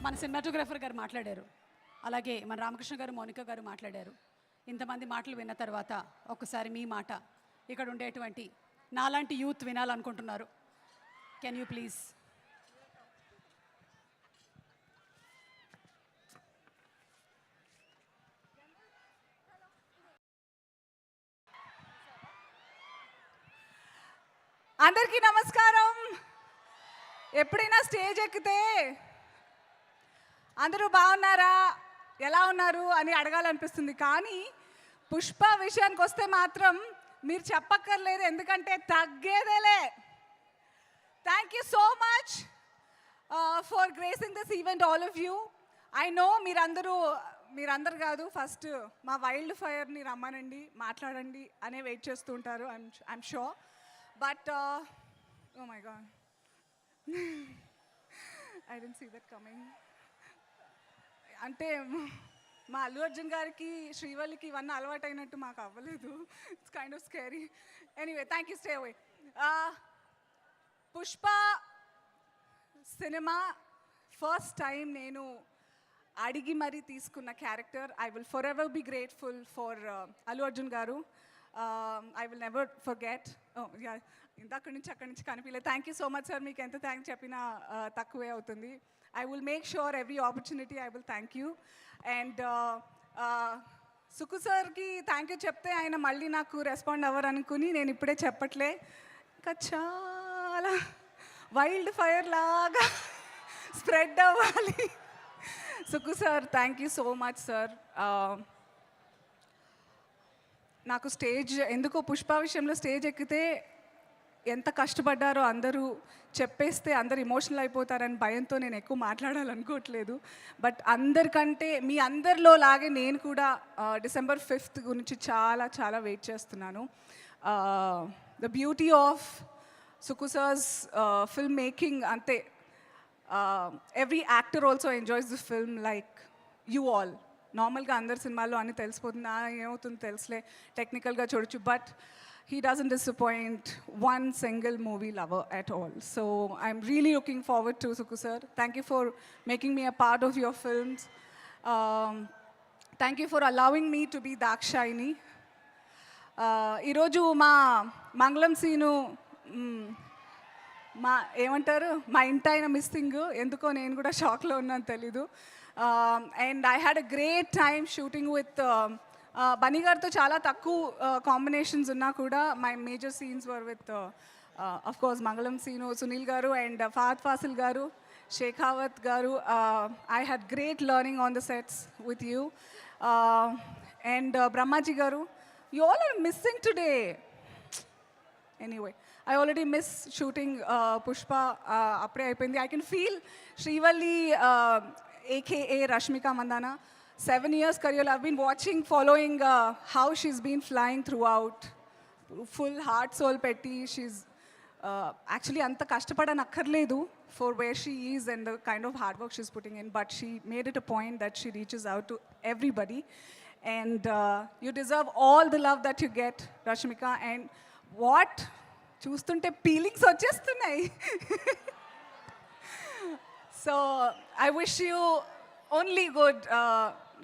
మన సినిమాటోగ్రఫర్ గారు మాట్లాడారు, అలాగే మన రామకృష్ణ గారు, మౌనిక గారు మాట్లాడారు. ఇంతమంది మాటలు విన్న తర్వాత ఒక్కసారి మీ మాట ఇక్కడ ఉండేటువంటి నాలాంటి యూత్ వినాలనుకుంటున్నారు. Can you please? అందరికీ నమస్కారం. ఎప్పుడైనా స్టేజ్ ఎక్కితే అందరూ బాగున్నారా, ఎలా ఉన్నారు అని అడగాలనిపిస్తుంది. కానీ పుష్ప విషయానికి వస్తే మాత్రం మీరు చెప్పక్కర్లేదు, ఎందుకంటే తగ్గేదేలే. Thank you so much for gracing this event all of you. I know మీరందరూ కాదు, ఫస్ట్ మా వైల్డ్ ఫైర్ని రమ్మనండి, మాట్లాడండి అనే వెయిట్ చేస్తూ ఉంటారు. I'm sure. But, oh my God, I didn't see that coming. అంటే మా అల్లు అర్జున్ గారికి, శ్రీవల్లికి ఇవన్నీ అలవాటైనట్టు మాకు అవ్వలేదు. It's kind of scary. Anyway, thank you, stay away. Pushpa cinema first time నేను అడిగి మరీ తీసుకున్న character. I will forever be grateful for Allu Arjun garu. I will never forget. అక్కడి నుంచి కనిపించలేదు. Thank you so much sir. మీకు ఎంత థ్యాంక్స్ చెప్పినా తక్కువే అవుతుంది. I will make sure every opportunity I will thank you. And Sukku సార్కి థ్యాంక్ యూ చెప్తే ఆయన మళ్ళీ నాకు రెస్పాండ్ అవ్వరు అనుకుని నేను ఇప్పుడే చెప్పట్లే. ఇంకా చాలా వైల్డ్ ఫైర్ లాగా స్ప్రెడ్ అవ్వాలి. Sukku sir, thank you so much sir. నాకు స్టేజ్ ఎందుకో పుష్ప విషయంలో స్టేజ్ ఎక్కితే ఎంత కష్టపడ్డారో అందరూ చెప్పేస్తే అందరు ఎమోషనల్ అయిపోతారని భయంతో నేను ఎక్కువ మాట్లాడాలనుకోవట్లేదు. బట్ అందరికంటే మీ అందరిలో లాగే నేను కూడా December 5th గురించి చాలా చాలా వెయిట్ చేస్తున్నాను. The beauty of Sukku sir's film making అంతే. Every actor also enjoys the film like you all. నార్మల్గా అందరి సినిమాల్లో అన్నీ తెలిసిపోతుంది, ఏమవుతుంది తెలుసులే, టెక్నికల్గా చూడొచ్చు. But he doesn't disappoint one single movie lover at all. So I'm really looking forward to Suku sir. Thank you for making me a part of your films. Thank you for allowing me to be Dakshayani. ఈరోజు మా మంగళం scene ఏమంటారు, మా ఇంటి ఆయన missing. ఎందుకో నేను కూడా షాక్లో ఉన్నాను, తెలీదు. And I had a great time shooting with Bunny గారితో. చాలా తక్కువ కాంబినేషన్స్ ఉన్నా కూడా my major scenes were with of course Mangalam Seenu, Sunil garu and Fahadh Faasil garu, Shekhawat garu. I had great learning on the sets with you. And Brahmaji garu, you all are missing today. Anyway, I already miss shooting Pushpa. అప్పుడే అయిపోయింది. I can feel Srivalli, aka Rashmika Mandana. 7 years career. I've been watching, following how she's been flying throughout. Full heart, soul petti. She's actually anta kashtapadanakkarledu for where she is and the kind of hard work she's putting in. But she made it a point that she reaches out to everybody. And you deserve all the love that you get, Rashmika. And what? చూస్తుంటే feelings వచ్చేస్తున్నాయి. So I wish you only good,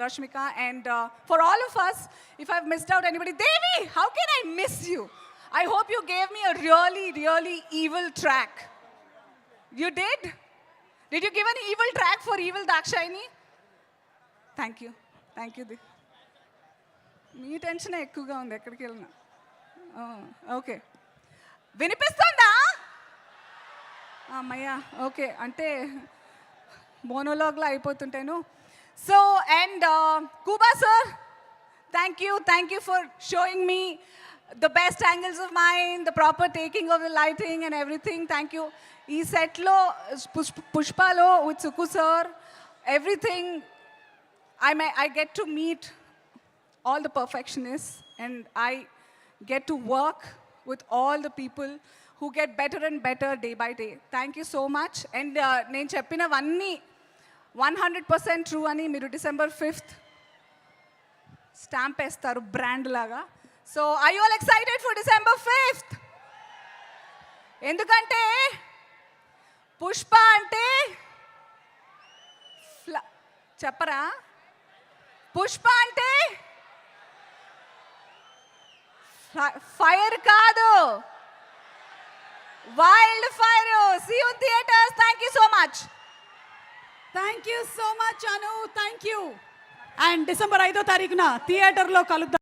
Rashmika. And for all of us, if I've missed out anybody, Devi, how can I miss you? I hope you gave me a really, really evil track. You did? Did you give an evil track for evil Dakshayani? Thank you. Thank you. మీ tension ఎక్కువగా ఉంది ఎక్కడికి వెళ్ళినా. Okay, వినిపిస్తుందా అమ్మయ్యా? Okay, అంటే మోనోలాగ్లో అయిపోతుంటాను. So and Kuba sir, thank you for showing me the best angles of mine, the proper taking of the lighting and everything. Thank you. ఈ సెట్లో పుష్పలో with Suku sir, everything I get to meet all the perfectionists and I get to work with all the people who get better and better day by day. Thank you so much. And నేను చెప్పినవన్నీ 100% true అని మీరు December 5th stamp వేస్తారు brand లాగా. So I you all excited for December 5th? ఎందుకంటే పుష్ప అంటే చెప్పరా? పుష్ప అంటే ఫైర్ కాదు, wild fire. See you theatres. Thank you so much. Thank you so much Anu, thank you. And December 5వ తారీఖున థియేటర్లో కలుద్దాం.